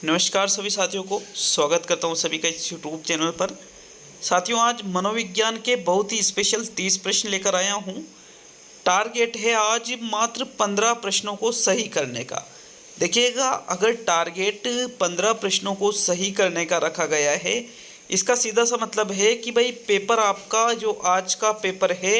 नमस्कार सभी साथियों को स्वागत करता हूं सभी का इस यूट्यूब चैनल पर। साथियों, आज मनोविज्ञान के बहुत ही स्पेशल 30 प्रश्न लेकर आया हूं। टारगेट है आज मात्र 15 प्रश्नों को सही करने का। देखिएगा, अगर टारगेट 15 प्रश्नों को सही करने का रखा गया है, इसका सीधा सा मतलब है कि भाई पेपर आपका जो आज का पेपर है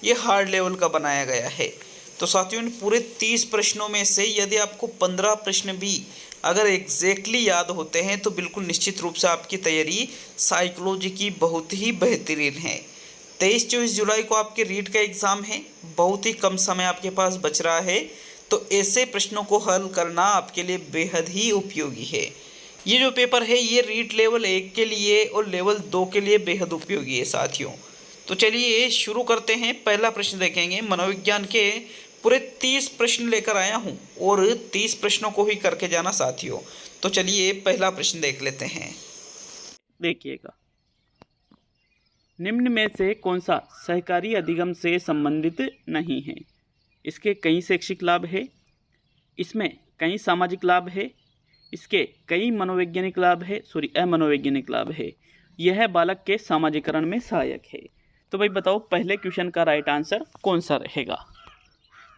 ये हार्ड लेवल का बनाया गया है। तो साथियों, इन पूरे 30 प्रश्नों में से यदि आपको 15 प्रश्न भी अगर एग्जैक्टली याद होते हैं तो बिल्कुल निश्चित रूप से आपकी तैयारी साइकोलॉजी की बहुत ही बेहतरीन है। 23-24 जुलाई को आपके रीट का एग्ज़ाम है, बहुत ही कम समय आपके पास बच रहा है, तो ऐसे प्रश्नों को हल करना आपके लिए बेहद ही उपयोगी है। ये जो पेपर है ये रीट लेवल 1 के लिए और लेवल 2 के लिए बेहद उपयोगी है साथियों। तो चलिए शुरू करते हैं। पहला प्रश्न देखेंगे। मनोविज्ञान के पूरे 30 प्रश्न लेकर आया हूँ और 30 प्रश्नों को ही करके जाना साथियों। तो चलिए पहला प्रश्न देख लेते हैं। देखिएगा, निम्न में से कौन सा सहकारी अधिगम से संबंधित नहीं है? इसके कई शैक्षिक लाभ है, इसमें कई सामाजिक लाभ है, इसके कई मनोवैज्ञानिक लाभ है, अमनोवैज्ञानिक लाभ है। यह बालक के सामाजिकरण में सहायक है। तो भाई बताओ, पहले क्वेश्चन का राइट आंसर कौन सा रहेगा?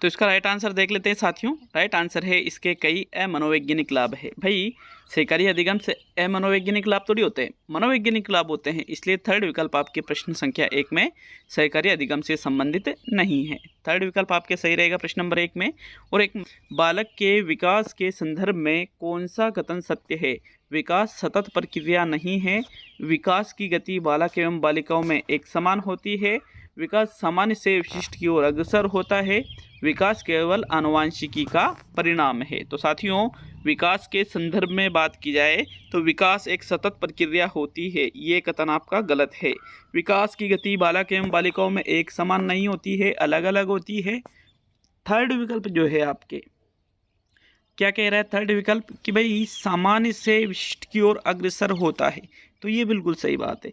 तो इसका राइट आंसर देख लेते हैं साथियों। राइट आंसर है इसके कई अमनोवैज्ञानिक लाभ है। भाई, सहकारी अधिगम से अमनोवैज्ञानिक लाभ थोड़ी होते हैं, मनोवैज्ञानिक लाभ होते हैं। इसलिए थर्ड विकल्प आपके प्रश्न संख्या 1 में सहकारी अधिगम से संबंधित नहीं है। थर्ड विकल्प आपके सही रहेगा प्रश्न नंबर 1 में। और एक, बालक के विकास के संदर्भ में कौन सा कथन सत्य है? विकास सतत प्रक्रिया नहीं है। विकास की गति बालक एवं बालिकाओं में एक समान होती है। विकास सामान्य से विशिष्ट की ओर अग्रसर होता है। विकास केवल आनुवांशिकी का परिणाम है। तो साथियों, विकास के संदर्भ में बात की जाए तो विकास एक सतत प्रक्रिया होती है, ये कथन आपका गलत है। विकास की गति बालक एवं बालिकाओं में एक समान नहीं होती है, अलग अलग होती है। थर्ड विकल्प जो है आपके क्या कह रहा है? थर्ड विकल्प कि भाई सामान्य से विशिष्ट की ओर अग्रसर होता है, तो ये बिल्कुल सही बात है।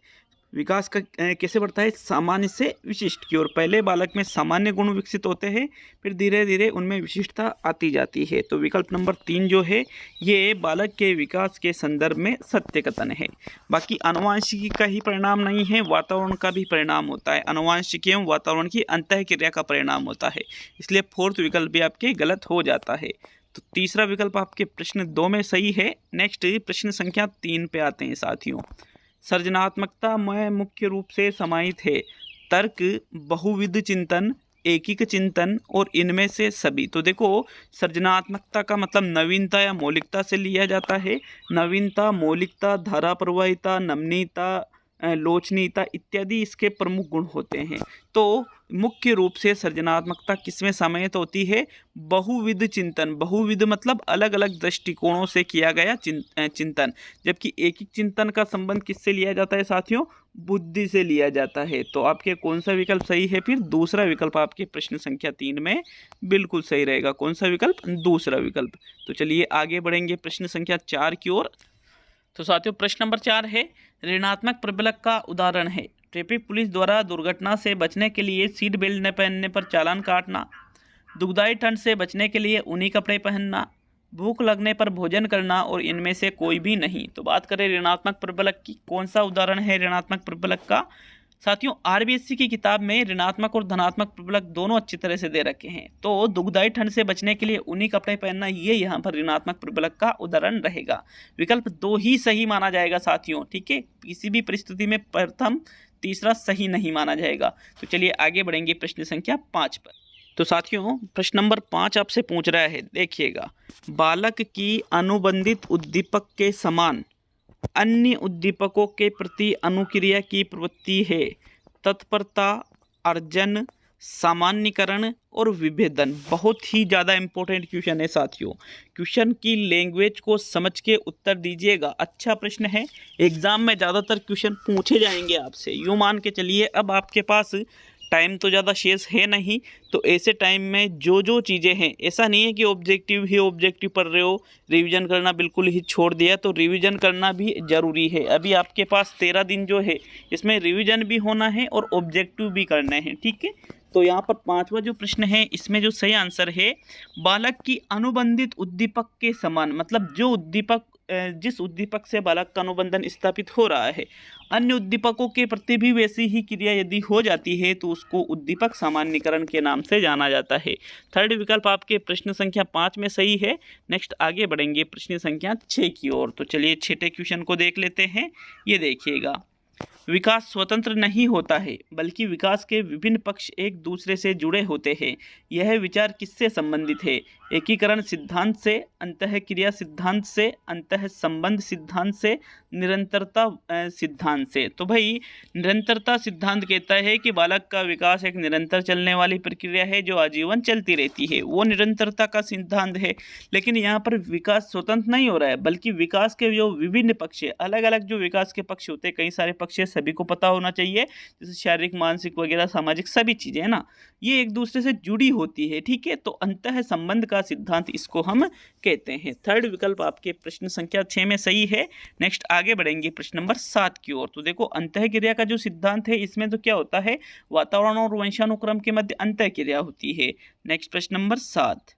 विकास का कैसे बढ़ता है? सामान्य से विशिष्ट की ओर। पहले बालक में सामान्य गुण विकसित होते हैं, फिर धीरे धीरे उनमें विशिष्टता आती जाती है। तो विकल्प नंबर 3 जो है ये बालक के विकास के संदर्भ में सत्य कथन है। बाकी आनुवांशिकी का ही परिणाम नहीं है, वातावरण का भी परिणाम होता है। आनुवांशिकी एवं वातावरण की अंतःक्रिया का परिणाम होता है, इसलिए फोर्थ विकल्प भी आपके गलत हो जाता है। तो तीसरा विकल्प आपके प्रश्न 2 में सही है। नेक्स्ट प्रश्न संख्या 3 पे आते हैं साथियों। सृजनात्मकता में मुख्य रूप से समाहित है तर्क, बहुविध चिंतन, एकीक चिंतन और इनमें से सभी। तो देखो, सृजनात्मकता का मतलब नवीनता या मौलिकता से लिया जाता है। नवीनता, मौलिकता, धारा प्रवाहिता, नमनीयता, लोचनीयता इत्यादि इसके प्रमुख गुण होते हैं। तो मुख्य रूप से सृजनात्मकता किसमें समाहित होती है? बहुविध चिंतन। बहुविध मतलब अलग अलग दृष्टिकोणों से किया गया चिंतन। जबकि एकीक चिंतन का संबंध किससे लिया जाता है साथियों? बुद्धि से लिया जाता है। तो आपके कौन सा विकल्प सही है? फिर दूसरा विकल्प आपके प्रश्न संख्या 3 में बिल्कुल सही रहेगा। कौन सा विकल्प? दूसरा विकल्प। तो चलिए आगे बढ़ेंगे प्रश्न संख्या 4 की ओर। तो साथियों, प्रश्न नंबर 4 है, ऋणात्मक प्रबलक का उदाहरण है। ट्रैफिक पुलिस द्वारा दुर्घटना से बचने के लिए सीट बेल्ट न पहनने पर चालान काटना, दुखदाई ठंड से बचने के लिए ऊनी कपड़े पहनना, भूख लगने पर भोजन करना और इनमें से कोई भी नहीं। तो बात करें ऋणात्मक प्रबलक की, कौन सा उदाहरण है ऋणात्मक प्रबलक का? साथियों, आरबीएससी की किताब में ऋणात्मक और धनात्मक प्रबलक दोनों अच्छी तरह से दे रखे हैं। तो दुखदाई ठंड से बचने के लिए ऊनी कपड़े पहनना, ये यहाँ पर ऋणात्मक प्रबलक का उदाहरण रहेगा। विकल्प 2 ही सही माना जाएगा साथियों, ठीक है। किसी भी परिस्थिति में प्रथम, तीसरा सही नहीं माना जाएगा। तो चलिए आगे बढ़ेंगे प्रश्न संख्या 5 पर। तो साथियों, प्रश्न नंबर 5 आपसे पूछ रहा है, देखिएगा, बालक की अनुबंधित उद्दीपक के समान अन्य उद्दीपकों के प्रति अनुक्रिया की प्रवृत्ति है। तत्परता, अर्जन, सामान्यीकरण और विभेदन। बहुत ही ज़्यादा इंपॉर्टेंट क्वेश्चन है साथियों। क्वेश्चन की लैंग्वेज को समझ के उत्तर दीजिएगा। अच्छा प्रश्न है, एग्जाम में ज़्यादातर क्वेश्चन पूछे जाएंगे आपसे। यूँ मान के चलिए, अब आपके पास टाइम तो ज़्यादा शेष है नहीं, तो ऐसे टाइम में जो जो चीज़ें हैं, ऐसा नहीं है कि ऑब्जेक्टिव ही ऑब्जेक्टिव पढ़ रहे हो, रिवीजन करना बिल्कुल ही छोड़ दिया। तो रिवीजन करना भी ज़रूरी है। अभी आपके पास 13 दिन जो है, इसमें रिवीजन भी होना है और ऑब्जेक्टिव भी करने हैं, ठीक है। तो यहाँ पर 5वां जो प्रश्न है, इसमें जो सही आंसर है, बालक की अनुबंधित उद्दीपक के समान, मतलब जो उद्दीपक जिस उद्दीपक से बालक का अनुबंधन स्थापित हो रहा है अन्य उद्दीपकों के प्रति भी वैसी ही क्रिया यदि हो जाती है तो उसको उद्दीपक सामान्यीकरण के नाम से जाना जाता है। थर्ड विकल्प आपके प्रश्न संख्या 5 में सही है। नेक्स्ट आगे बढ़ेंगे प्रश्न संख्या 6 की ओर। तो चलिए छठे क्वेश्चन को देख लेते हैं। ये देखिएगा, विकास स्वतंत्र नहीं होता है बल्कि विकास के विभिन्न पक्ष एक दूसरे से जुड़े होते हैं। यह विचार किससे संबंधित है? एकीकरण सिद्धांत से, अंतःक्रिया सिद्धांत से, अंतः संबंध सिद्धांत से, निरंतरता सिद्धांत से। तो भाई निरंतरता सिद्धांत कहता है कि बालक का विकास एक निरंतर चलने वाली प्रक्रिया है जो आजीवन चलती रहती है, वो निरंतरता का सिद्धांत है। लेकिन यहाँ पर विकास स्वतंत्र नहीं हो रहा है बल्कि विकास के जो विभिन्न पक्ष है, अलग अलग जो विकास के पक्ष होते हैं, कई सारे पक्ष है, सभी को पता होना चाहिए, जैसे शारीरिक, मानसिक वगैरह, सामाजिक सभी चीजें है ना, ये एक दूसरे से जुड़ी होती है। ठीक है, तो अंतः संबंध का सिद्धांत इसको हम कहते हैं। थर्ड विकल्प आपके प्रश्न संख्या 6 में सही है। नेक्स्ट आगे बढ़ेंगे प्रश्न नंबर 7 की ओर। तो देखो अंतःक्रिया का जो सिद्धांत है इसमें तो क्या होता है, वातावरण और वंशानुक्रम के मध्य अंतःक्रिया होती है। नेक्स्ट प्रश्न नंबर 7,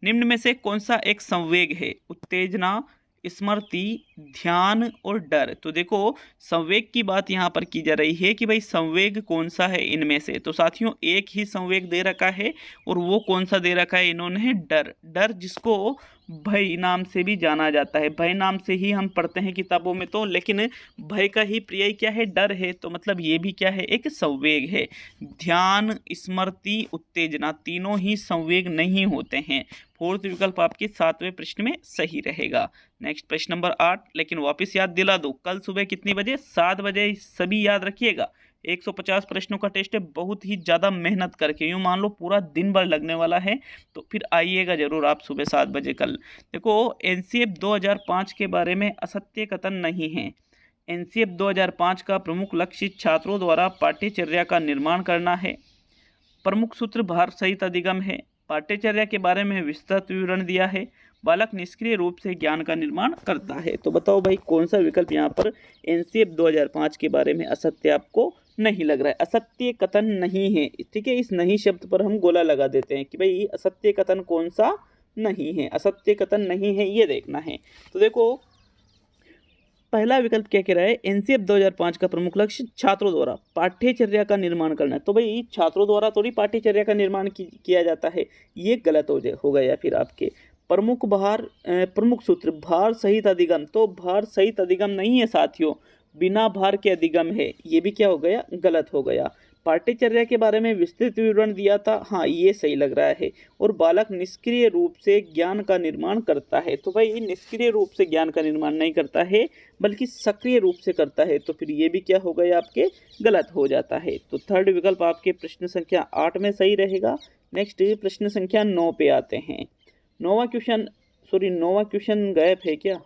निम्न में से कौन सा एक संवेग है? उत्तेजना, स्मृति, ध्यान और डर। तो देखो संवेग की बात यहाँ पर की जा रही है कि भाई संवेग कौन सा है इनमें से। तो साथियों एक ही संवेग दे रखा है और वो कौन सा दे रखा है इन्होंने है, डर। डर जिसको भय नाम से भी जाना जाता है, भय नाम से ही हम पढ़ते हैं किताबों में, तो लेकिन भय का ही पर्याय क्या है, डर है। तो मतलब ये भी क्या है, एक संवेग है। ध्यान, स्मृति, उत्तेजना तीनों ही संवेग नहीं होते हैं। फोर्थ विकल्प आपके 7वें प्रश्न में सही रहेगा। नेक्स्ट प्रश्न नंबर 8, लेकिन वापस याद दिला दो, कल सुबह कितनी बजे? 7 बजे, सभी याद रखिएगा। 150 प्रश्नों का टेस्ट है, बहुत ही ज़्यादा मेहनत करके, यूँ मान लो पूरा दिन भर लगने वाला है, तो फिर आइएगा जरूर आप सुबह 7 बजे कल। देखो एनसीएफ 2005 के बारे में असत्य कथन नहीं है। एनसीएफ 2005 का प्रमुख लक्ष्य छात्रों द्वारा पाठ्यचर्या का निर्माण करना है। प्रमुख सूत्र भार सहित अधिगम है। पाठ्यचर्या के बारे में विस्तृत विवरण दिया है। बालक निष्क्रिय रूप से ज्ञान का निर्माण करता है। तो बताओ भाई कौन सा विकल्प यहाँ पर एनसीएफ 2005 के बारे में असत्य आपको नहीं लग रहा है? असत्य कथन नहीं है। ठीक है, इस नहीं शब्द पर हम गोला लगा देते हैं कि भाई असत्य कथन कौन सा नहीं है, असत्य कथन नहीं है, ये देखना है। तो देखो पहला विकल्प क्या कह रहा है, एनसीएफ 2005 का प्रमुख लक्ष्य छात्रों द्वारा पाठ्यचर्या का निर्माण करना है। तो भाई छात्रों द्वारा थोड़ी पाठ्यचर्या का निर्माण किया जाता है, ये गलत हो गया। फिर आपके प्रमुख सूत्र भार सहित अधिगम, तो भार सहित अधिगम नहीं है साथियों, बिना भार के अधिगम है, ये भी क्या हो गया, गलत हो गया। पाठ्यचर्या के बारे में विस्तृत विवरण दिया था, हाँ ये सही लग रहा है। और बालक निष्क्रिय रूप से ज्ञान का निर्माण करता है, तो भाई निष्क्रिय रूप से ज्ञान का निर्माण नहीं करता है बल्कि सक्रिय रूप से करता है, तो फिर ये भी क्या हो गया आपके, गलत हो जाता है। तो थर्ड विकल्प आपके प्रश्न संख्या 8 में सही रहेगा। नेक्स्ट प्रश्न संख्या 9 पे आते हैं। नौवां क्वेश्चन गायब है क्या?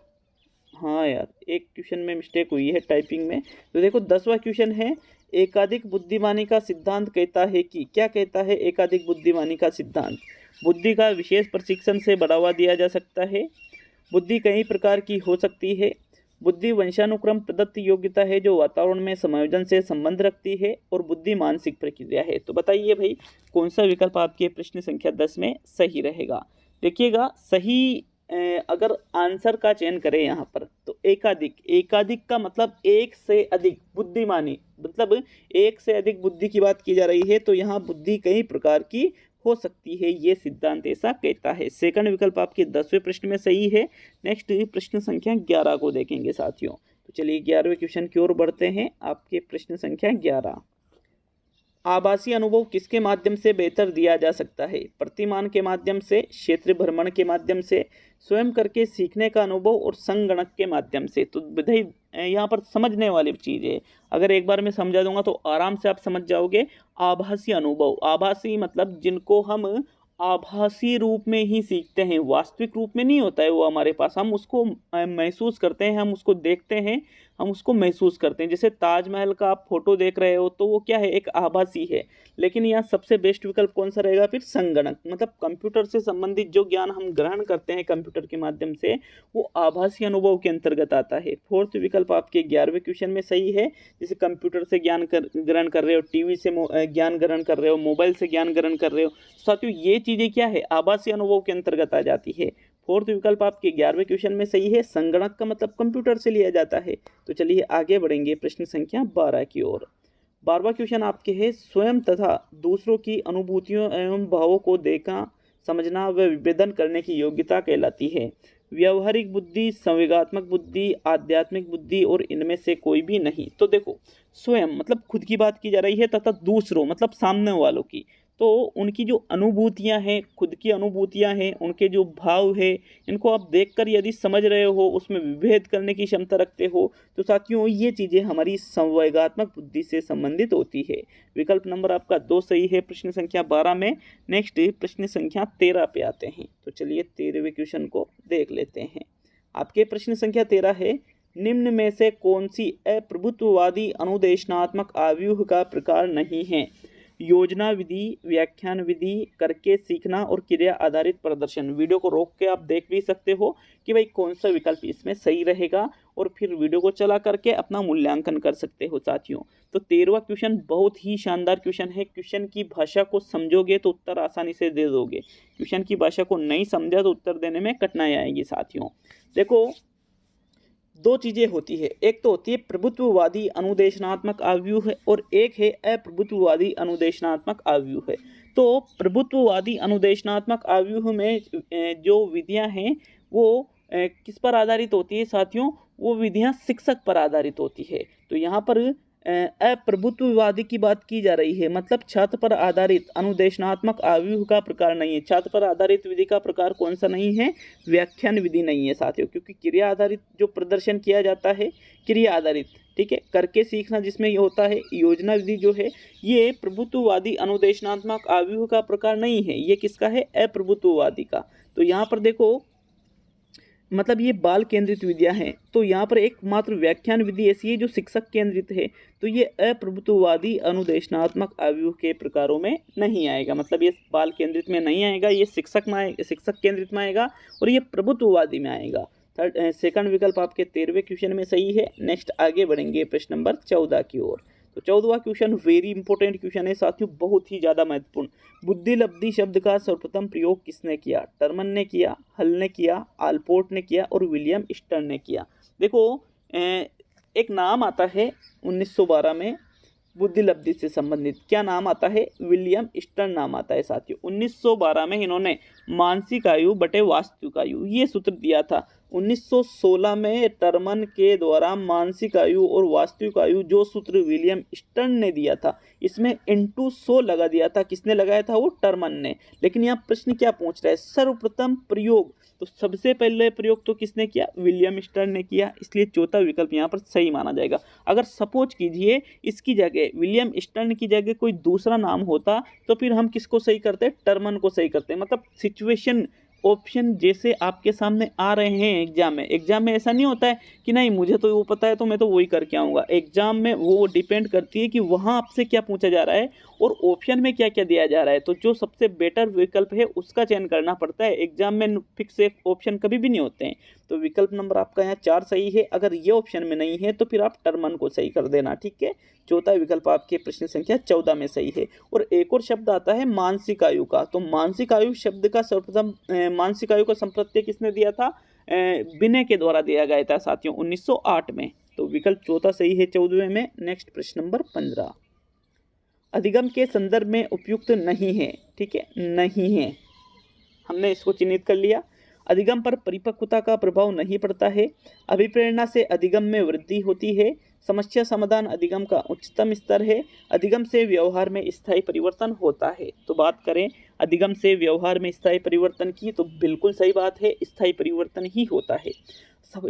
हाँ यार, एक क्वेश्चन में मिस्टेक हुई है टाइपिंग में। तो देखो 10वां क्वेश्चन है, एकाधिक बुद्धिमानी का सिद्धांत कहता है कि, क्या कहता है एकाधिक बुद्धिमानी का सिद्धांत? बुद्धि का विशेष प्रशिक्षण से बढ़ावा दिया जा सकता है। बुद्धि कई प्रकार की हो सकती है। बुद्धि वंशानुक्रम प्रदत्त योग्यता है जो वातावरण में समायोजन से संबंध रखती है। और बुद्धि मानसिक प्रक्रिया है। तो बताइए भाई कौन सा विकल्प आपके प्रश्न संख्या 10 में सही रहेगा? देखिएगा सही अगर आंसर का चयन करें यहाँ पर तो एकाधिक का मतलब एक से अधिक, बुद्धिमानी मतलब एक से अधिक बुद्धि की बात की जा रही है, तो यहाँ बुद्धि कई प्रकार की हो सकती है, ये सिद्धांत ऐसा कहता है। सेकंड विकल्प आपके 10वें प्रश्न में सही है। नेक्स्ट प्रश्न संख्या 11 को देखेंगे साथियों। तो चलिए 11वें क्वेश्चन की ओर बढ़ते हैं। आपके प्रश्न संख्या 11, आभासी अनुभव किसके माध्यम से बेहतर दिया जा सकता है? प्रतिमान के माध्यम से, क्षेत्र भ्रमण के माध्यम से, स्वयं करके सीखने का अनुभव और संगणक के माध्यम से। तो विधेय यहाँ पर समझने वाली चीज़ है, अगर एक बार मैं समझा दूंगा तो आराम से आप समझ जाओगे। आभासी अनुभव, आभासी मतलब जिनको हम आभासी रूप में ही सीखते हैं, वास्तविक रूप में नहीं होता है वो हमारे पास, हम उसको महसूस करते हैं, हम उसको देखते हैं, हम उसको महसूस करते हैं। जैसे ताजमहल का आप फोटो देख रहे हो तो वो क्या है, एक आभासी है। लेकिन यहाँ सबसे बेस्ट विकल्प कौन सा रहेगा फिर? संगणक, मतलब कंप्यूटर से संबंधित जो ज्ञान हम ग्रहण करते हैं कंप्यूटर के माध्यम से, वो आभासी अनुभव के अंतर्गत आता है। फोर्थ विकल्प आपके 11वें क्वेश्चन में सही है। जैसे कंप्यूटर से ज्ञान ग्रहण कर रहे हो, टीवी से ज्ञान ग्रहण कर रहे हो, मोबाइल से ज्ञान ग्रहण कर रहे हो, साथियों ये चीज़ें क्या है, आभासी अनुभव के अंतर्गत आ जाती है। फोर्थ विकल्प आपके 11वें क्वेश्चन में सही है, संगणक का मतलब कंप्यूटर से लिया जाता है। तो चलिए आगे बढ़ेंगे प्रश्न संख्या 12 की ओर। 12वां क्वेश्चन आपके है, स्वयं तथा दूसरों की अनुभूतियों एवं भावों को देखना, समझना व विभेदन करने की योग्यता कहलाती है। व्यवहारिक बुद्धि, संवेगात्मक बुद्धि, आध्यात्मिक बुद्धि और इनमें से कोई भी नहीं। तो देखो, स्वयं मतलब खुद की बात की जा रही है, तथा दूसरों मतलब सामने वालों की। तो उनकी जो अनुभूतियां हैं, खुद की अनुभूतियां हैं, उनके जो भाव है, इनको आप देखकर यदि समझ रहे हो, उसमें विभेद करने की क्षमता रखते हो, तो साथियों ये चीज़ें हमारी संवेगात्मक बुद्धि से संबंधित होती है। विकल्प नंबर आपका 2 सही है प्रश्न संख्या 12 में। नेक्स्ट प्रश्न संख्या 13 पे आते हैं। तो चलिए 13वें क्वेश्चन को देख लेते हैं। आपके प्रश्न संख्या 13 है, निम्न में से कौन सी अप्रभुत्ववादी अनुदेशनात्मक आव्यूह का प्रकार नहीं है? योजना विधि, व्याख्यान विधि, करके सीखना और क्रिया आधारित प्रदर्शन। वीडियो को रोक के आप देख भी सकते हो कि भाई कौन सा विकल्प इसमें सही रहेगा, और फिर वीडियो को चला करके अपना मूल्यांकन कर सकते हो साथियों। तो 13वां क्वेश्चन बहुत ही शानदार क्वेश्चन है। क्वेश्चन की भाषा को समझोगे तो उत्तर आसानी से दे दोगे, क्वेश्चन की भाषा को नहीं समझा तो उत्तर देने में कठिनाई आएगी साथियों। देखो, दो चीजें होती है, एक तो होती है प्रभुत्ववादी अनुदेशनात्मक आव्यूह है, और एक है अप्रभुत्ववादी अनुदेशनात्मक आव्यूह है। तो प्रभुत्ववादी अनुदेशनात्मक आव्यूह में जो विधियां हैं वो किस पर आधारित होती है साथियों? वो विधियां शिक्षक पर आधारित होती है। तो यहाँ पर अप्रभुत्ववादी की बात की जा रही है, मतलब छात्र पर आधारित अनुदेशनात्मक आव्यूह का प्रकार नहीं है। छात्र पर आधारित विधि का प्रकार कौन सा नहीं है? व्याख्यान विधि नहीं है साथियों, क्योंकि क्रिया आधारित जो प्रदर्शन किया जाता है, क्रिया आधारित, ठीक है, करके सीखना जिसमें ये होता है, योजना विधि जो है ये प्रभुत्ववादी अनुदेशनात्मक आव्यूह का प्रकार नहीं है। ये किसका है? अप्रभुत्ववादी का। तो यहाँ पर देखो, मतलब ये बाल केंद्रित विधियां हैं। तो यहाँ पर एकमात्र व्याख्यान विधि ऐसी है जो शिक्षक केंद्रित है। तो ये अप्रभुत्ववादी अनुदेशनात्मक आव्यूह के प्रकारों में नहीं आएगा, मतलब ये बाल केंद्रित में नहीं आएगा, ये शिक्षक केंद्रित में आएगा, और ये प्रभुत्ववादी में आएगा। सेकंड विकल्प आपके 13वें क्वेश्चन में सही है। नेक्स्ट आगे बढ़ेंगे प्रश्न नंबर 14 की ओर। तो 14वां क्वेश्चन वेरी इंपॉर्टेंट क्वेश्चन है साथियों, बहुत ही ज़्यादा महत्वपूर्ण। बुद्धिलब्धि शब्द का सर्वप्रथम प्रयोग किसने किया? टर्मन ने किया, हल ने किया, आलपोर्ट ने किया, और विलियम स्टर्न ने किया। देखो, एक नाम आता है 1912 में बुद्धिलब्धि से संबंधित। क्या नाम आता है? विलियम स्टर्न नाम आता है साथियों। 1912 में इन्होंने मानसिक आयु बटे वास्तविक आयु ये सूत्र दिया था। 1916 में टर्मन के द्वारा मानसिक आयु और वास्तविक आयु जो सूत्र विलियम स्टर्न ने दिया था, इसमें इंटू 100 लगा दिया था। किसने लगाया था? वो टर्मन ने। लेकिन यहाँ प्रश्न क्या पूछ रहा है? सर्वप्रथम प्रयोग, तो सबसे पहले प्रयोग तो किसने किया? विलियम स्टर्न ने किया, इसलिए चौथा विकल्प यहाँ पर सही माना जाएगा। अगर सपोज कीजिए इसकी जगह विलियम स्टर्न की जगह कोई दूसरा नाम होता तो फिर हम किसको सही करते? टर्मन को सही करते। मतलब सिचुएशन ऑप्शन जैसे आपके सामने आ रहे हैं एग्जाम में ऐसा नहीं होता है कि नहीं मुझे तो वो पता है तो मैं तो वही करके आऊँगा। एग्जाम में वो डिपेंड करती है कि वहाँ आपसे क्या पूछा जा रहा है और ऑप्शन में क्या क्या दिया जा रहा है। तो जो सबसे बेटर विकल्प है उसका चयन करना पड़ता है। एग्जाम में फिक्स एक ऑप्शन कभी भी नहीं होते हैं। तो विकल्प नंबर आपका यहाँ 4 सही है। अगर ये ऑप्शन में नहीं है तो फिर आप टर्मन को सही कर देना, ठीक है। चौथा विकल्प आपके प्रश्न संख्या 14 में सही है। और एक और शब्द आता है मानसिक आयु का। तो मानसिक आयु शब्द का सर्वप्रथम मानसिक आयु का संप्रत्यय किसने दिया था? बिने के द्वारा दिया गया था साथियों 1908 में। तो विकल्प चौथा सही है 14वें में। नेक्स्ट प्रश्न नंबर 15 अधिगम के संदर्भ में उपयुक्त नहीं है, ठीक है, नहीं है, हमने इसको चिन्हित कर लिया। अधिगम पर परिपक्वता का प्रभाव नहीं पड़ता है। अभिप्रेरणा से अधिगम में वृद्धि होती है। समस्या समाधान अधिगम का उच्चतम स्तर है। अधिगम से व्यवहार में स्थायी परिवर्तन होता है। तो बात करें अधिगम से व्यवहार में स्थायी परिवर्तन की तो बिल्कुल सही बात है, स्थायी परिवर्तन ही होता है।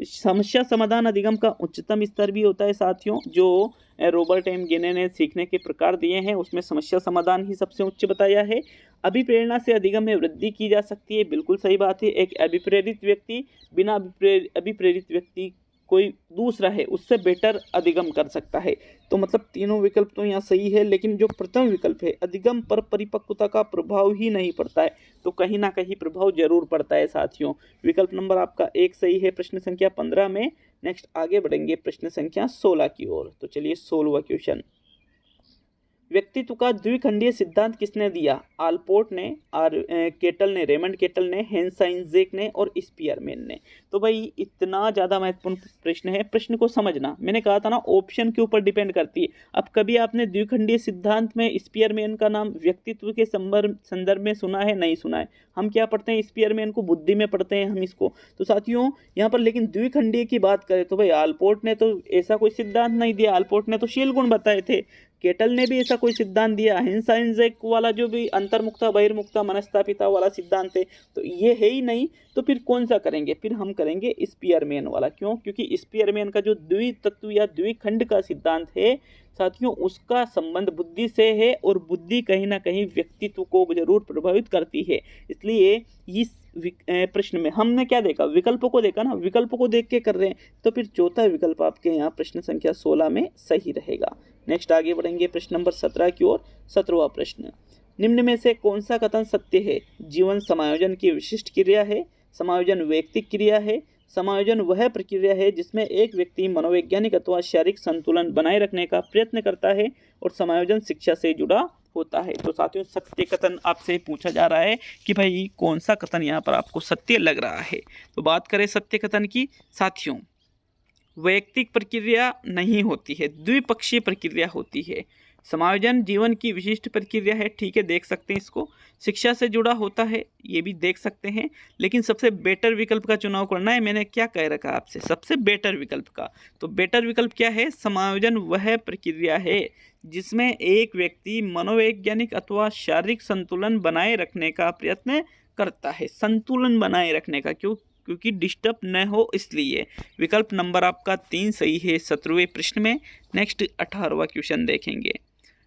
समस्या समाधान अधिगम का उच्चतम स्तर भी होता है साथियों। जो रॉबर्ट एम गेने ने सीखने के प्रकार दिए हैं उसमें समस्या समाधान ही सबसे उच्च बताया है। अभिप्रेरणा से अधिगम में वृद्धि की जा सकती है, बिल्कुल सही बात है। एक अभिप्रेरित व्यक्ति बिना अभिप्रेरित व्यक्ति कोई दूसरा है उससे बेटर अधिगम कर सकता है। तो मतलब तीनों विकल्प तो यहाँ सही है, लेकिन जो प्रथम विकल्प है अधिगम पर परिपक्वता का प्रभाव ही नहीं पड़ता है, तो कहीं ना कहीं प्रभाव जरूर पड़ता है साथियों। विकल्प नंबर आपका 1 सही है प्रश्न संख्या 15 में। नेक्स्ट आगे बढ़ेंगे प्रश्न संख्या 16 की ओर। तो चलिए 16वां क्वेश्चन। व्यक्तित्व का द्विखंडीय सिद्धांत किसने दिया? आलपोर्ट ने, केटल ने, रेमंड केटल ने, हेंसाइंजेक ने और स्पीयरमैन ने। तो भाई इतना ज़्यादा महत्वपूर्ण प्रश्न है, प्रश्न को समझना। मैंने कहा था ना ऑप्शन के ऊपर डिपेंड करती है। अब कभी आपने द्विखंडीय सिद्धांत में स्पीयरमैन का नाम व्यक्तित्व के संदर्भ में सुना है? नहीं सुना है। हम क्या पढ़ते हैं? स्पीयरमैन को बुद्धि में पढ़ते हैं हम इसको। तो साथियों यहाँ पर लेकिन द्विखंडीय की बात करें तो भाई आलपोर्ट ने तो ऐसा कोई सिद्धांत नहीं दिया। आलपोर्ट ने तो शील गुण बताए थे। केटल ने भी ऐसा कोई सिद्धांत दिया। हेंसाइंजेक वाला जो भी अंतर्मुखता बहिर्मुखता मनस्तापिता वाला सिद्धांत है तो ये है ही नहीं। तो फिर कौन सा करेंगे? फिर हम करेंगे स्पीयरमैन वाला। क्यों? क्योंकि स्पीयरमैन का जो द्वितत्व या द्विखंड का सिद्धांत है साथियों उसका संबंध बुद्धि से है और बुद्धि कहीं ना कहीं व्यक्तित्व को जरूर प्रभावित करती है। इसलिए इस प्रश्न में हमने क्या देखा? विकल्पों को देखा ना, विकल्पों को देख के कर रहे हैं। तो फिर चौथा विकल्प आपके यहाँ प्रश्न संख्या 16 में सही रहेगा। नेक्स्ट आगे बढ़ेंगे प्रश्न नंबर 17 की ओर। 17वां प्रश्न, निम्न में से कौन सा कथन सत्य है? जीवन समायोजन की विशिष्ट क्रिया है, समायोजन वैयक्तिक क्रिया है, समायोजन वह प्रक्रिया है जिसमें एक व्यक्ति मनोवैज्ञानिक अथवा शारीरिक संतुलन बनाए रखने का प्रयत्न करता है, और समायोजन शिक्षा से जुड़ा होता है। तो साथियों सत्य कथन आपसे पूछा जा रहा है कि भाई कौन सा कथन यहाँ पर आपको सत्य लग रहा है। तो बात करें सत्य कथन की साथियों, वैयक्तिक प्रक्रिया नहीं होती है, द्विपक्षीय प्रक्रिया होती है। समायोजन जीवन की विशिष्ट प्रक्रिया है, ठीक है, देख सकते हैं इसको। शिक्षा से जुड़ा होता है, ये भी देख सकते हैं। लेकिन सबसे बेटर विकल्प का चुनाव करना है। मैंने क्या कह रखा आपसे? सबसे बेटर विकल्प का। तो बेटर विकल्प क्या है? समायोजन वह प्रक्रिया है जिसमें एक व्यक्ति मनोवैज्ञानिक अथवा शारीरिक संतुलन बनाए रखने का प्रयत्न करता है। संतुलन बनाए रखने का, क्योंकि डिस्टर्ब न हो इसलिए। विकल्प नंबर आपका 3 सही है 17वें प्रश्न में। नेक्स्ट 18वां क्वेश्चन देखेंगे।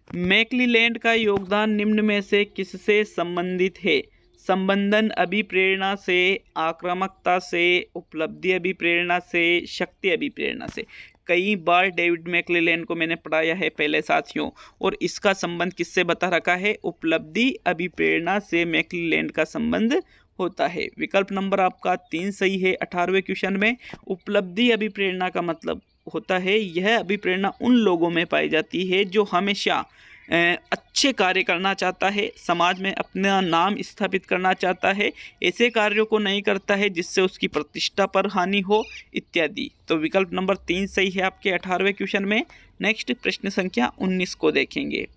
मैक्लीलैंड का योगदान निम्न में से किससे संबंधित है? संबंधन अभिप्रेरणा से, आक्रामकता से, उपलब्धि अभिप्रेरणा से, शक्ति अभिप्रेरणा से। कई बार डेविड मैक्लीलैंड को मैंने पढ़ाया है पहले साथियों, और इसका संबंध किससे बता रखा है? उपलब्धि अभिप्रेरणा से मैक्लीलैंड का संबंध होता है। विकल्प नंबर आपका 3 सही है 18वें क्वेश्चन में। उपलब्धि अभिप्रेरणा का मतलब होता है यह अभिप्रेरणा उन लोगों में पाई जाती है जो हमेशा अच्छे कार्य करना चाहता है, समाज में अपना नाम स्थापित करना चाहता है, ऐसे कार्यों को नहीं करता है जिससे उसकी प्रतिष्ठा पर हानि हो इत्यादि। तो विकल्प नंबर 3 सही है आपके 18वें क्वेश्चन में। नेक्स्ट प्रश्न संख्या 19 को देखेंगे।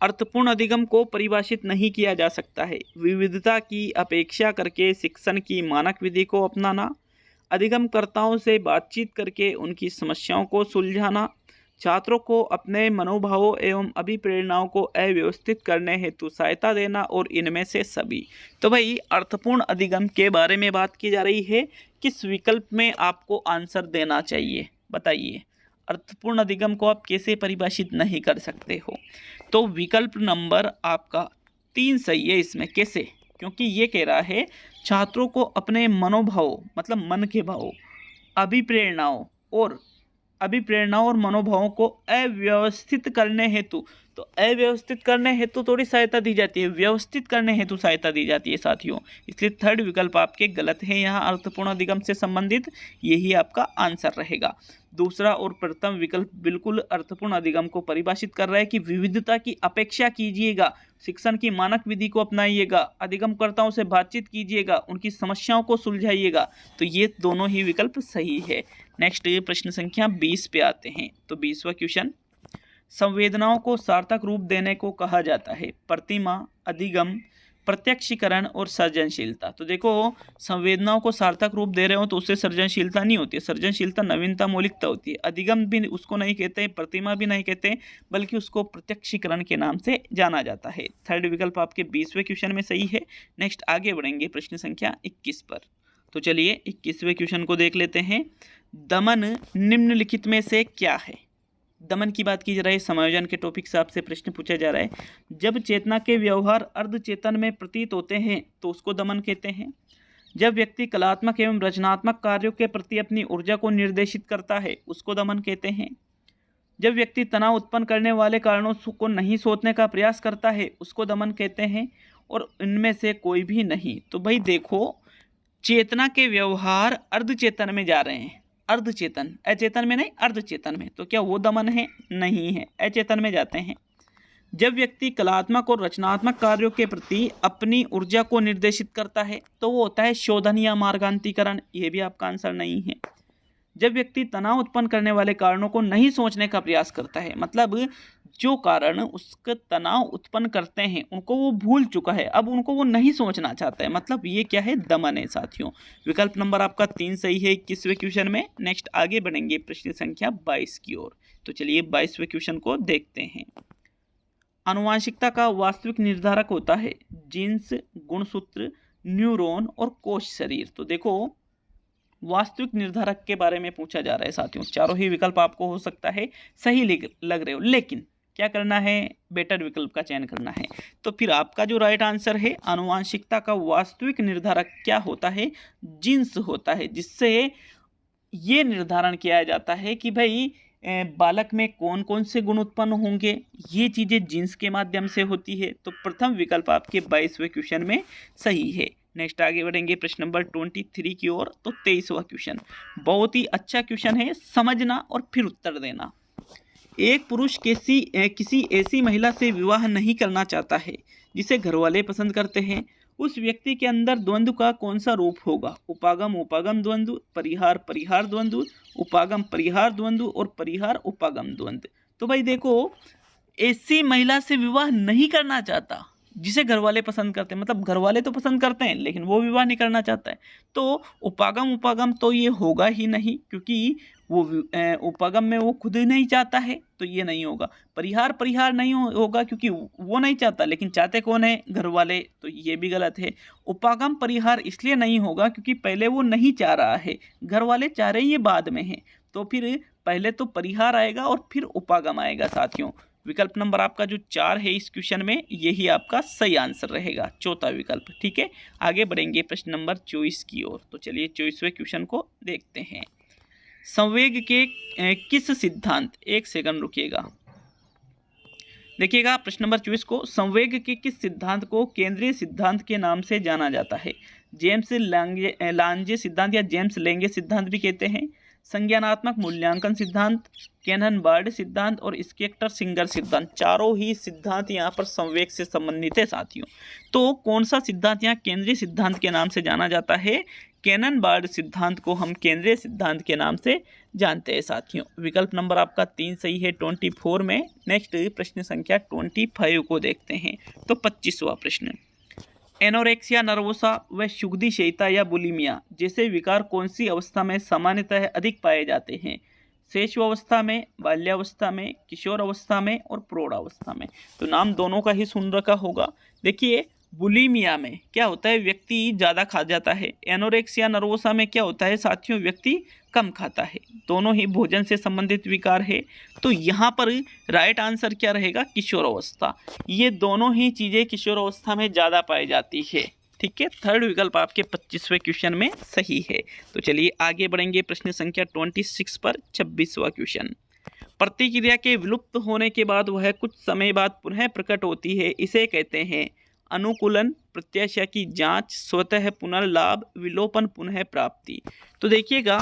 अर्थपूर्ण अधिगम को परिभाषित नहीं किया जा सकता है। विविधता की अपेक्षा करके शिक्षण की मानक विधि को अपनाना, अधिगमकर्ताओं से बातचीत करके उनकी समस्याओं को सुलझाना, छात्रों को अपने मनोभावों एवं अभिप्रेरणाओं को अव्यवस्थित करने हेतु सहायता देना, और इनमें से सभी। तो भाई अर्थपूर्ण अधिगम के बारे में बात की जा रही है। किस विकल्प में आपको आंसर देना चाहिए बताइए? अर्थपूर्ण अधिगम को आप कैसे परिभाषित नहीं कर सकते हो? तो विकल्प नंबर आपका 3 सही है इसमें। कैसे? क्योंकि ये कह रहा है छात्रों को अपने मनोभावों मतलब मन के भावों, अभिप्रेरणाओं और मनोभावों को अव्यवस्थित करने हेतु, तो अव्यवस्थित करने हेतु थोड़ी सहायता दी जाती है, व्यवस्थित करने हेतु सहायता दी जाती है साथियों। इसलिए थर्ड विकल्प आपके गलत है यहाँ, अर्थपूर्ण अधिगम से संबंधित यही आपका आंसर रहेगा। दूसरा और प्रथम विकल्प बिल्कुल अर्थपूर्ण अधिगम को परिभाषित कर रहा है कि विविधता की अपेक्षा कीजिएगा, शिक्षण की मानक विधि को अपनाइएगा, अधिगमकर्ताओं से बातचीत कीजिएगा, उनकी समस्याओं को सुलझाइएगा। तो ये दोनों ही विकल्प सही है। नेक्स्ट प्रश्न संख्या 20 पे आते हैं। तो 20वां क्वेश्चन, संवेदनाओं को सार्थक रूप देने को कहा जाता है। प्रतिमा, अधिगम, प्रत्यक्षीकरण और सृजनशीलता। तो देखो संवेदनाओं को सार्थक रूप दे रहे हो तो उससे सृजनशीलता नहीं होती है। सृजनशीलता नवीनता मौलिकता होती है। अधिगम भी उसको नहीं कहते, प्रतिमा भी नहीं कहते, बल्कि उसको प्रत्यक्षीकरण के नाम से जाना जाता है। थर्ड विकल्प आपके 20वें क्वेश्चन में सही है। नेक्स्ट आगे बढ़ेंगे प्रश्न संख्या 21 पर। तो चलिए 21वें क्वेश्चन को देख लेते हैं। दमन निम्नलिखित में से क्या है? दमन की बात की जा रही है, समायोजन के टॉपिक से आपसे प्रश्न पूछा जा रहा है। जब चेतना के व्यवहार अर्धचेतन में प्रतीत होते हैं तो उसको दमन कहते हैं। जब व्यक्ति कलात्मक एवं रचनात्मक कार्यों के प्रति अपनी ऊर्जा को निर्देशित करता है उसको दमन कहते हैं। जब व्यक्ति तनाव उत्पन्न करने वाले कारणों को नहीं सोचने का प्रयास करता है उसको दमन कहते हैं। और इनमें से कोई भी नहीं। तो भाई देखो चेतना के व्यवहार अर्धचेतन में जा रहे हैं, अर्धचेतन, अचेतन में नहीं, अर्धचेतन में, तो क्या वो दमन है? नहीं है, अचेतन में जाते हैं। जब व्यक्ति कलात्मक और रचनात्मक कार्यों के प्रति अपनी ऊर्जा को निर्देशित करता है तो वो होता है शोधन या मार्गांतीकरण। ये भी आपका आंसर नहीं है। जब व्यक्ति तनाव उत्पन्न करने वाले कारणों को नहीं सोचने का प्रयास करता है, मतलब जो कारण उसका तनाव उत्पन्न करते हैं उनको वो भूल चुका है, अब उनको वो नहीं सोचना चाहता है, मतलब ये क्या है, दमन है साथियों। विकल्प नंबर आपका 3 सही है 21वें क्वेश्चन में। नेक्स्ट आगे बढ़ेंगे प्रश्न संख्या 22 की ओर। तो चलिए 22वें क्वेश्चन को देखते हैं। आनुवांशिकता का वास्तविक निर्धारक होता है जीन्स, गुणसूत्र, न्यूरॉन और कोश शरीर। तो देखो वास्तविक निर्धारक के बारे में पूछा जा रहा है साथियों। चारों ही विकल्प आपको हो सकता है सही लग रहे हो, लेकिन क्या करना है, बेटर विकल्प का चयन करना है। तो फिर आपका जो राइट आंसर है, आनुवांशिकता का वास्तविक निर्धारक क्या होता है, जीन्स होता है, जिससे ये निर्धारण किया जाता है कि भाई बालक में कौन कौन से गुण उत्पन्न होंगे, ये चीज़ें जीन्स के माध्यम से होती है। तो प्रथम विकल्प आपके 22वें क्वेश्चन में सही है। नेक्स्ट आगे बढ़ेंगे प्रश्न नंबर 23 की ओर। तो 23वां क्वेश्चन बहुत ही अच्छा क्वेश्चन है, समझना और फिर उत्तर देना। एक पुरुष किसी ऐसी महिला से विवाह नहीं करना चाहता है जिसे घरवाले पसंद करते हैं। उस व्यक्ति के अंदर द्वंद्व का कौन सा रूप होगा? उपागम उपागम द्वंद्व, परिहार परिहार द्वंद्व, उपागम परिहार द्वंद्व और परिहार उपागम द्वंद्व। तो भाई देखो, ऐसी महिला से विवाह नहीं करना चाहता जिसे घरवाले पसंद करते हैं, मतलब घरवाले तो पसंद करते हैं लेकिन वो विवाह नहीं करना चाहता है। तो उपागम उपागम तो ये होगा ही नहीं, क्योंकि वो उपागम में वो खुद नहीं चाहता है, तो ये नहीं होगा। परिहार परिहार नहीं होगा क्योंकि वो नहीं चाहता, लेकिन चाहते कौन है, घर वाले, तो ये भी गलत है। उपागम परिहार इसलिए नहीं होगा क्योंकि पहले वो नहीं चाह रहा है, घर वाले चाह रहे हैं, ये बाद में है। तो फिर पहले तो परिहार आएगा और फिर उपागम आएगा साथियों। विकल्प नंबर आपका जो 4 है इस क्वेश्चन में, यही आपका सही आंसर रहेगा, चौथा विकल्प। ठीक है, आगे बढ़ेंगे प्रश्न नंबर 24 की ओर। तो चलिए 24वें क्वेश्चन को देखते हैं। संवेग के किस सिद्धांत, एक सेकंड रुकिएगा, देखिएगा प्रश्न नंबर 24 को, संवेग के किस सिद्धांत को केंद्रीय सिद्धांत के नाम से जाना जाता है? जेम्स लांजे सिद्धांत या जेम्स लेंगे सिद्धांत भी कहते हैं, संज्ञानात्मक मूल्यांकन सिद्धांत, कैनन बार्ड सिद्धांत और स्केक्टर सिंगर सिद्धांत। चारों ही सिद्धांत यहाँ पर संवेग से संबंधित है साथियों। तो कौन सा सिद्धांत यहाँ केंद्रीय सिद्धांत के नाम से जाना जाता है? कैनन बार्ड सिद्धांत को हम केंद्रीय सिद्धांत के नाम से जानते हैं साथियों। विकल्प नंबर आपका 3 सही है 24 में। नेक्स्ट प्रश्न संख्या 25 को देखते हैं। तो 25वां प्रश्न, एनोरेक्सिया नर्वोसा व क्षुब्धशीलता या बुलिमिया जैसे विकार कौन सी अवस्था में सामान्यतः अधिक पाए जाते हैं? शैशवावस्था में, बाल्यावस्था में, किशोर अवस्था में और प्रौढ़ अवस्था में। तो नाम दोनों का ही सुन रखा होगा। देखिए बुलिमिया में क्या होता है, व्यक्ति ज़्यादा खा जाता है। एनोरेक्सिया नर्वोसा में क्या होता है साथियों, व्यक्ति कम खाता है। दोनों ही भोजन से संबंधित विकार है। तो यहाँ पर राइट आंसर क्या रहेगा, किशोर अवस्था। ये दोनों ही चीज़ें किशोर अवस्था में ज़्यादा पाई जाती है। ठीक है, थर्ड विकल्प आपके 25वें क्वेश्चन में सही है। तो चलिए आगे बढ़ेंगे प्रश्न संख्या 26 पर। 26वां क्वेश्चन, प्रतिक्रिया के विलुप्त होने के बाद वह कुछ समय बाद पुनः प्रकट होती है, इसे कहते हैं अनुकूलन, प्रत्याशा की जांच, स्वतः पुनर्लाभ, विलोपन, पुनः प्राप्ति। तो देखिएगा,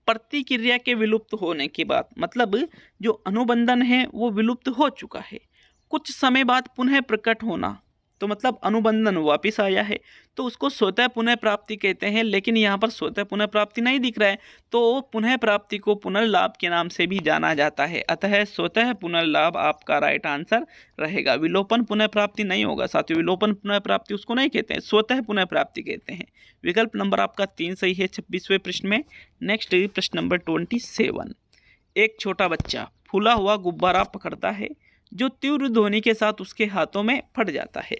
प्रतिक्रिया के विलुप्त होने के बाद मतलब जो अनुबंधन है वो विलुप्त हो चुका है, कुछ समय बाद पुनः प्रकट होना, तो मतलब अनुबंधन वापस आया है, तो उसको स्वतः पुनः प्राप्ति कहते हैं। लेकिन यहाँ पर स्वतः पुनः प्राप्ति नहीं दिख रहा है, तो पुनः प्राप्ति को पुनर्लाभ के नाम से भी जाना जाता है। अतः स्वतः पुनर्लाभ आपका राइट आंसर रहेगा। विलोपन पुनः प्राप्ति नहीं होगा साथियों, विलोपन पुनः प्राप्ति उसको नहीं कहते हैं, स्वतः पुनः प्राप्ति कहते हैं। विकल्प नंबर आपका 3 सही है 26वें प्रश्न में। नेक्स्ट प्रश्न नंबर 27, एक छोटा बच्चा फूला हुआ गुब्बारा पकड़ता है जो तीव्र ध्वनि के साथ उसके हाथों में फट जाता है।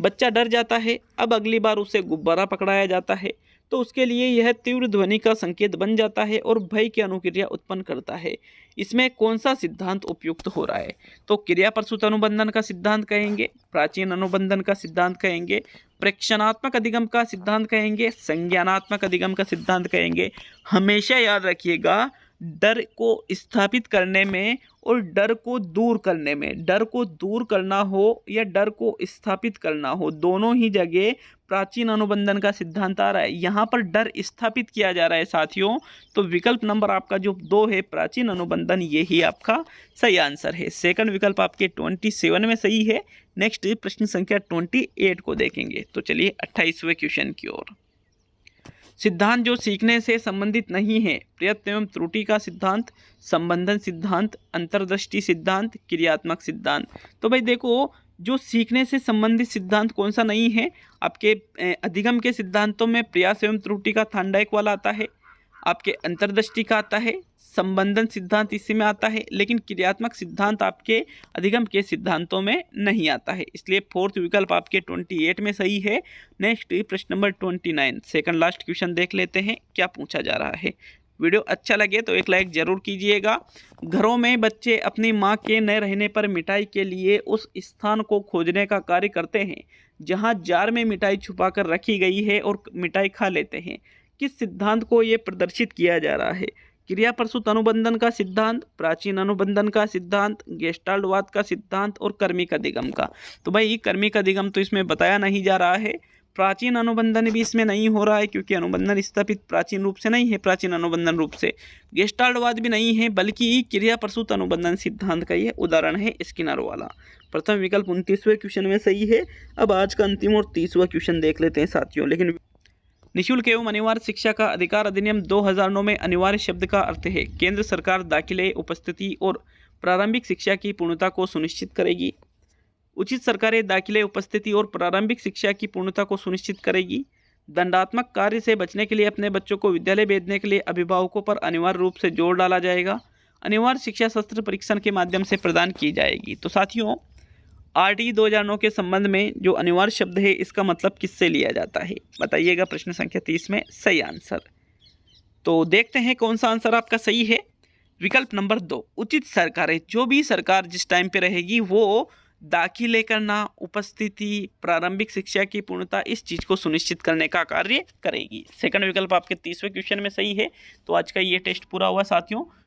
बच्चा डर जाता है। अब अगली बार उसे गुब्बारा पकड़ाया जाता है तो उसके लिए यह तीव्र ध्वनि का संकेत बन जाता है और भय की अनुक्रिया उत्पन्न करता है। इसमें कौन सा सिद्धांत उपयुक्त हो रहा है? तो क्रिया प्रसूत अनुबंधन का सिद्धांत कहेंगे, प्राचीन अनुबंधन का सिद्धांत कहेंगे, प्रेक्षणात्मक अधिगम का सिद्धांत कहेंगे, संज्ञानात्मक अधिगम का सिद्धांत कहेंगे। हमेशा याद रखिएगा, डर को स्थापित करने में और डर को दूर करने में, डर को दूर करना हो या डर को स्थापित करना हो, दोनों ही जगह प्राचीन अनुबंधन का सिद्धांत आ रहा है। यहाँ पर डर स्थापित किया जा रहा है साथियों, तो विकल्प नंबर आपका जो 2 है प्राचीन अनुबंधन, ये ही आपका सही आंसर है। सेकंड विकल्प आपके 27 में सही है। नेक्स्ट प्रश्न संख्या 28 को देखेंगे। तो चलिए 28वें क्वेश्चन की ओर। सिद्धांत जो सीखने से संबंधित नहीं है, प्रयत्न एवं त्रुटि का सिद्धांत, संबंधन सिद्धांत, अंतर्दृष्टि सिद्धांत, क्रियात्मक सिद्धांत। तो भाई देखो, जो सीखने से संबंधित सिद्धांत कौन सा नहीं है, आपके अधिगम के सिद्धांतों में प्रयास एवं त्रुटि का थांडाइक वाला आता है, आपके अंतर्दृष्टि का आता है, संबंधन सिद्धांत इसी में आता है, लेकिन क्रियात्मक सिद्धांत आपके अधिगम के सिद्धांतों में नहीं आता है। इसलिए फोर्थ विकल्प आपके 28 में सही है। नेक्स्ट प्रश्न नंबर 29, सेकंड लास्ट क्वेश्चन देख लेते हैं क्या पूछा जा रहा है। वीडियो अच्छा लगे तो एक लाइक जरूर कीजिएगा। घरों में बच्चे अपनी मां के न रहने पर मिठाई के लिए उस स्थान को खोजने का कार्य करते हैं जहां जार में मिठाई छुपा कर रखी गई है और मिठाई खा लेते हैं। किस सिद्धांत को ये प्रदर्शित किया जा रहा है? क्रिया प्रसूत अनुबंधन का सिद्धांत, प्राचीन अनुबंधन का सिद्धांत, गेस्टाल्टवाद का सिद्धांत और कर्मिक अधिगम का। तो भाई कर्मिक अधिगम तो इसमें बताया नहीं जा रहा है, प्राचीन अनुबंधन भी इसमें नहीं हो रहा है क्योंकि अनुबंधन स्थापित प्राचीन रूप से नहीं है, प्राचीन अनुबंधन रूप से। गेस्टाल्टवाद भी नहीं है, बल्कि क्रिया प्रसूत अनुबंधन सिद्धांत का यह उदाहरण है, स्किनर वाला। प्रथम विकल्प 29वें क्वेश्चन में सही है। अब आज का अंतिम और 30वां क्वेश्चन देख लेते हैं साथियों। लेकिन निःशुल्क एवं अनिवार्य शिक्षा का अधिकार अधिनियम 2009 में अनिवार्य शब्द का अर्थ है केंद्र सरकार दाखिले, उपस्थिति और प्रारंभिक शिक्षा की पूर्णता को सुनिश्चित करेगी। उचित सरकारें दाखिले, उपस्थिति और प्रारंभिक शिक्षा की पूर्णता को सुनिश्चित करेगी। दंडात्मक कार्य से बचने के लिए अपने बच्चों को विद्यालय भेजने के लिए अभिभावकों पर अनिवार्य रूप से जोर डाला जाएगा। अनिवार्य शिक्षा शस्त्र परीक्षण के माध्यम से प्रदान की जाएगी। तो साथियों, RT 2009 के संबंध में जो अनिवार्य शब्द है इसका मतलब किससे लिया जाता है, बताइएगा प्रश्न संख्या 30 में सही आंसर। तो देखते हैं कौन सा आंसर आपका सही है। विकल्प नंबर 2, उचित सरकारें, जो भी सरकार जिस टाइम पे रहेगी वो दाखिले करना, उपस्थिति, प्रारंभिक शिक्षा की पूर्णता, इस चीज़ को सुनिश्चित करने का कार्य करेगी। सेकंड विकल्प आपके 30वें क्वेश्चन में सही है। तो आज का ये टेस्ट पूरा हुआ साथियों।